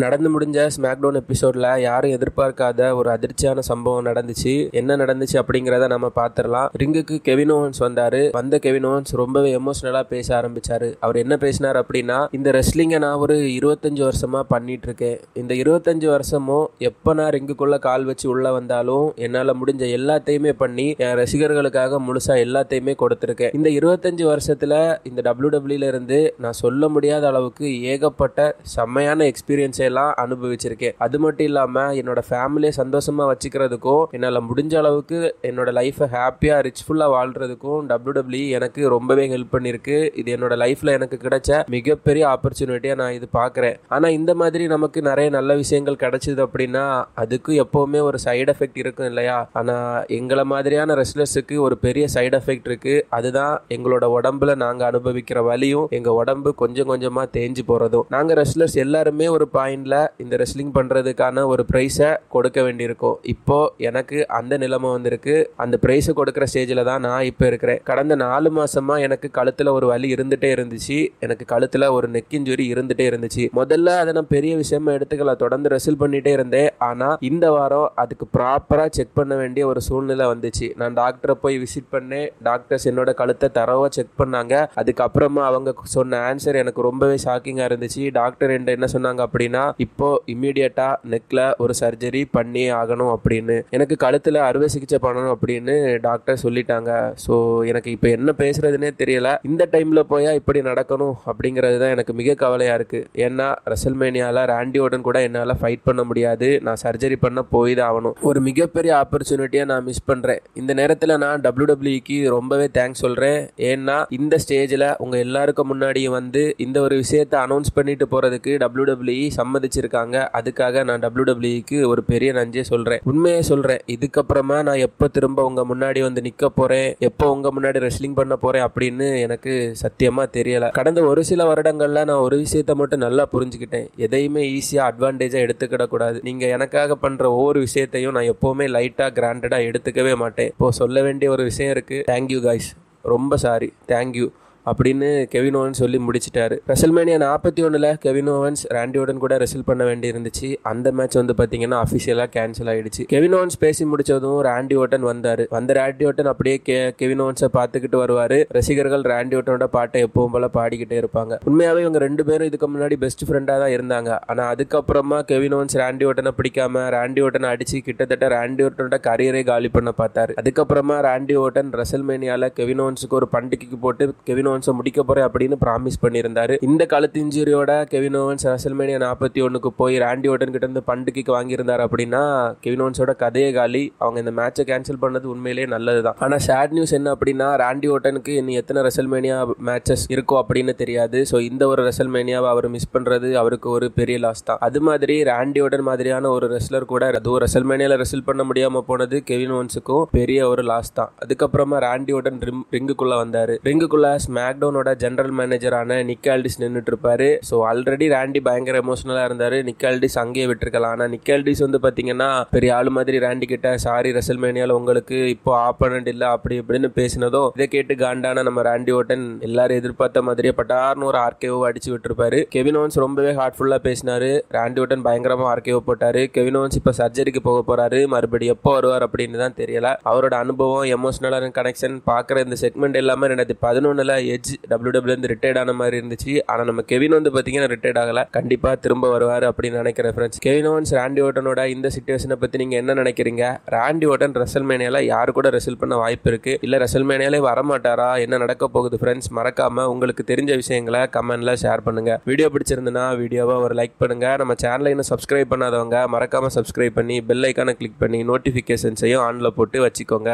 நடந்து முடிஞ்ச ஸ்மாக்டவுன் எபிசோட்ல யாரும் எதிர்பார்க்காத ஒரு அதிர்ச்சியான சம்பவம் நடந்துச்சு. என்ன நடந்துச்சு அப்படிங்கிறத நம்ம பார்த்துடலாம். ரிங்குக்கு கெவின் ஓவன்ஸ் வந்தாரு. வந்த கெவின் ஓவன்ஸ் ரொம்பவே எமோஷனலா பேச ஆரம்பிச்சாரு. அவர் என்ன பேசினார் அப்படின்னா, இந்த ரெஸ்லிங்கை நான் ஒரு 25 வருஷமா பண்ணிட்டு இருக்கேன். இந்த 25 வருஷமும் எப்ப நான் ரிங்குக்குள்ள கால் வச்சு உள்ள வந்தாலும் என்னால முடிஞ்ச எல்லாத்தையுமே பண்ணி என் ரசிகர்களுக்காக முழுசா எல்லாத்தையுமே கொடுத்திருக்கேன். இந்த 25 வருஷத்துல இந்த WWE இருந்து நான் சொல்ல முடியாத அளவுக்கு ஏகப்பட்ட செம்மையான எக்ஸ்பீரியன்ஸ் எல்லாம் அனுபவிச்சிருக்கேன். அது மட்டும் இல்லாம என்னோட ஃபேமிலியை சந்தோஷமா வச்சுக்கிறதுக்கும் என்னால முடிஞ்ச அளவுக்கு என்னோட லைஃபை ஹாப்பியா ரிச்ஃபுல்லா வாழ்றதுக்கும் WWE எனக்கு ரொம்பவே ஹெல்ப் பண்ணிருக்கு. இது என்னோட லைஃப்ல எனக்கு கிடைச்ச மிகப்பெரிய ஆப்பர்ச்சுனிட்டியா நான் இது பாக்குறேன். ஆனா இந்த மாதிரி நமக்கு நிறைய நல்ல விஷயங்கள் கிடைச்சது அப்படின்னா அதுக்கு எப்பவுமே ஒரு சைடு எஃபெக்ட் இருக்கும் இல்லையா? ஆனா எங்களை மாதிரியான ரெஸ்லர்ஸுக்கு ஒரு பெரிய சைடு எஃபெக்ட் இருக்கு. அதுதான் எங்களோட உடம்புல நாங்க அனுபவிக்கிற வலியும் எங்க உடம்பு கொஞ்சம் கொஞ்சமா தேஞ்சு போறதும். நாங்க ரெஸ்லர்ஸ் எல்லாருமே ஒரு பாயிண்ட்ல இந்த ரெஸ்லிங் பண்றதுக்கான ஒரு பிரைஸை கொடுக்க வேண்டியிருக்கும். இப்போ எனக்கு அந்த நிலைமை வந்திருக்கு. அந்த பிரைஸை கொடுக்கிற ஸ்டேஜில் தான் நான் இப்போ இருக்கிறேன். கடந்த 4 மாசமா எனக்கு கழுத்துல ஒரு வலி இருந்துட்டே இருந்துச்சு. எனக்கு கழுத்துல ஒரு நெக் இன்ஜுரி இருந்துட்டே இருந்துச்சு. முதல்ல அதை நான் பெரிய விஷயமா எடுத்துக்கல, தொடர்ந்து ரெஸ்ல் பண்ணிட்டே இருந்தேன். ஆனா இந்த வாரம் அதுக்கு ப்ராப்பரா செக் பண்ண வேண்டிய ஒரு சூழ்நிலை வந்துச்சு. நான் டாக்டரை போய் விசிட் பண்ணேன். டாக்டர்ஸ் என்னோட கழுத்தை தரவா செக் பண்ணாங்க. அதுக்கப்புறமா அவங்க சொன்ன ஆன்சர் எனக்கு ரொம்பவே ஷாக்கிங்கா இருந்துச்சு. டாக்டர் என்ன சொன்னாங்க அப்படின்னா, இப்போ இம்மீடியட்டா நெக்ல ஒரு சர்ஜரி பண்ணி ஆகணும் அப்படின்னு, எனக்கு கழுத்துல அறுவை சிகிச்சை பண்ணணும் அப்படின்னு டாக்டர் சொல்லிட்டாங்க. ஸோ எனக்கு இப்போ என்ன பேசுறதுன்னே தெரியல. இந்த டைம்ல போயா இப்படி நடக்கணும் அப்படிங்கிறது தான் எனக்கு மிக கவலையா இருக்கு. ஏன்னா ரெசல்மேனியால ராண்டி ஓர்டன் கூட என்னால ஃபைட் பண்ண முடியாது. நான் சர்ஜரி பண்ண போய் தான் ஆகணும். ஒரு மிகப்பெரிய ஆப்பர்ச்சுனிட்டியை நான் மிஸ் பண்றேன். இந்த நேரத்தில் நான் WWEக்கு ரொம்பவே தேங்க்ஸ் சொல்றேன். ஏன்னா இந்த ஸ்டேஜில் உங்க எல்லாருக்கும் முன்னாடி வந்து இந்த ஒரு விஷயத்தை அனௌன்ஸ் பண்ணிட்டு போறதுக்கு WWE சம்மதிச்சிருக்காங்க. அதுக்காக நான் WWEக்கு ஒரு பெரிய நன்றியை சொல்றேன். உண்மையை சொல்றேன். இதுக்கப்புறமா நான் எப்போ திரும்ப உங்க முன்னாடி வந்து நிக்க போறேன், எப்போ உங்க முன்னாடி ரெஸ்லிங் பண்ண போறேன் அப்படின்னு எனக்கு சத்தியமா தெரியல. கடந்த ஒரு சில வருடங்கள்ல நான் ஒரு விஷயத்தை மட்டும் நல்லா புரிஞ்சுக்கிட்டேன். எதையுமே ஈஸியா அட்வான்டேஜா எடுத்துக்கிடக்கூடாது. நீங்க எனக்காக பண்ற ஒவ்வொரு விஷயத்தையும் நான் எப்பவுமே லைட்டா கிராண்டடா எடுத்துக்கவே மாட்டேன். இப்போ சொல்ல வேண்டிய ஒரு விஷயம் இருக்கு. தேங்க்யூ கைஸ், ரொம்ப சாரி, தேங்க்யூ அப்படின்னு கெவின் ஓவன்ஸ் சொல்லி முடிச்சிட்டாரு. ரெசல்மேனியா 41ல கெவின் ஓவன்ஸ் ராண்டி ஓர்டன் கூட ரெஸ்ல் பண்ண வேண்டி இருந்துச்சு. அந்த மேட்ச் வந்து பாத்தீங்கன்னா அபிஷியலா கேன்சல் ஆயிடுச்சு. கெவின் ஓவன்ஸ் பேசி முடிச்சதும் ராண்டி ஓர்டன் வந்தாரு. வந்த ராண்டி ஓர்டன் அப்படியே கெவின் ஓவன்ஸை பார்த்துக்கிட்டு வருவாரு. ரசிகர்கள் ராண்டி ஓர்டனோட பாட்டை எப்பவும் போல பாடிக்கிட்டே இருப்பாங்க. உண்மையாவே இவங்க 2 பேரும் இதுக்கு முன்னாடி பெஸ்ட் ஃப்ரெண்டா தான் இருந்தாங்க. ஆனா அதுக்கப்புறமா கெவின் ஓவன்ஸ் ராண்டி ஓர்டனை பிடிக்காம ராண்டி ஓர்டனை அடிச்சு கிட்டத்தட்ட ராண்டி ஓர்டனோட கரியரை காலி பண்ண பார்த்தாரு. அதுக்கப்புறமா ராண்டி ஓர்டன் ரெசல்மேனியால கெவின் ஓவன்ஸுக்கு ஒரு பண்டிகைக்கு போட்டு கெவின் ஓவன்ஸை முடிக்க போறேன் அப்படின்னு ப்ராமிஸ் பண்ணியிருந்தாரு. இந்த கழுத்து இன்ஜுரியோட கெவின் ஓவன்ஸ் ரெசல்மேனியா 41க்கு போய் ராண்டி ஓர்டன் கிட்ட இருந்து பண்டிகைக்கு வாங்கியிருந்தாரு அப்படின்னா கெவின் ஓவன்ஸோட கதையை காலி. அவங்க இந்த மேட்சை கேன்சல் பண்ணது உண்மையிலேயே நல்லதுதான். ஆனா சேட் நியூஸ் என்ன அப்படின்னா, ராண்டி ஓர்டனுக்கு இன்னும் எத்தனை ரெசல்மேனியா மேட்சஸ் இருக்கும் அப்படின்னு தெரியாது. ஸோ இந்த ஒரு ரெசல்மேனியாவை அவர் மிஸ் பண்றது அவருக்கு ஒரு பெரிய லாஸ் தான். அது மாதிரி ராண்டி ஓர்டன் மாதிரியான ஒரு ரெஸ்லர் கூட அதுவும் ரெசல்மேனியால ரெஸ்ல் பண்ண முடியாம போனது கெவின் ஓவன்ஸுக்கும் பெரிய ஒரு லாஸ் தான். அதுக்கப்புறமா ராண்டி ஓர்டன் ரிங்குக்குள்ள வந்தாரு. ரிங்குக்குள்ள ஸ்மாக்டவுனோட ஜெனரல் மேனேஜரான நிக் ஆல்டிஸ் நின்றுட்டு இருப்பாரு. ஸோ ஆல்ரெடி ராண்டி பயங்கர எமோஷனலா இருந்தாரு. நிக் ஆல்டிஸ் அங்கேயே விட்டுருக்கலாம். ஆனா நிக் ஆல்டிஸ் வந்து பாத்தீங்கன்னா பெரிய ஆளு மாதிரி ராண்டி கிட்ட சாரி ரெசல்மேனியால உங்களுக்கு இப்போ ஆப்போனன்ட் இல்ல அப்படி இப்படின்னு பேசினதோ இதை கேட்டு காண்டான நம்ம ராண்டி ஓர்டன் எல்லாரும் எதிர்பார்த்த மாதிரியே பட்டார்னு ஒரு ஆர்கேஓ அடிச்சு விட்டுருப்பாரு. கெவின் ஓவன்ஸ் ரொம்பவே ஹார்ட்ஃபுல்லா பேசினாரு. ராண்டி ஓர்டன் பயங்கரமா ஆர்கேஓ போட்டாரு. கெவின் ஓவன்ஸ் இப்ப சர்ஜரிக்கு போக போறாரு. மறுபடியும் எப்போ வருவார் அப்படின்னு தான் தெரியல. அவரோட அனுபவம், எமோஷனலான கனெக்ஷன் பாக்குற இந்த செக்மெண்ட் எல்லாமே 2011ல எட்ஜ் WWE இருந்து ரிட்டையர்ட் ஆன மாதிரி இருந்துச்சு. ஆனா நம்ம கெவின் வந்து பாத்தீங்கன்னா ரிட்டையர்ட் ஆகல. கண்டிப்பா திரும்ப வருவாரு அப்படின்னு நினைக்கிறேன் ஃப்ரெண்ட்ஸ். கெவின் ஓவன்ஸ் ராண்டி ஓர்டனோட இந்த சிச்சுவேஷனை பத்தி நீங்க என்ன நினைக்கிறீங்க? ராண்டி ஓர்டன் ரெசல்மேனியால யாரு கூட ரெஸ்ல் பண்ண வாய்ப்பு இருக்கு? இல்ல ரெசல்மேனியாலே வரமாட்டாரா? என்ன நடக்க போகுது ஃப்ரெண்ட்ஸ்? மறக்காம உங்களுக்கு தெரிஞ்ச விஷயங்களை கமெண்ட்ல ஷேர் பண்ணுங்க. வீடியோ பிடிச்சிருந்தனா வீடியோவை ஒரு லைக் பண்ணுங்க. நம்ம சேனலை இன்னும் சப்ஸ்கிரைப் பண்ணாதவங்க மறக்காம சப்ஸ்கிரைப் பண்ணி பெல் ஐக்கானை கிளிக் பண்ணி நோட்டிபிகேஷன்ஸையும் ஆன்ல போட்டு வச்சுக்கோங்க.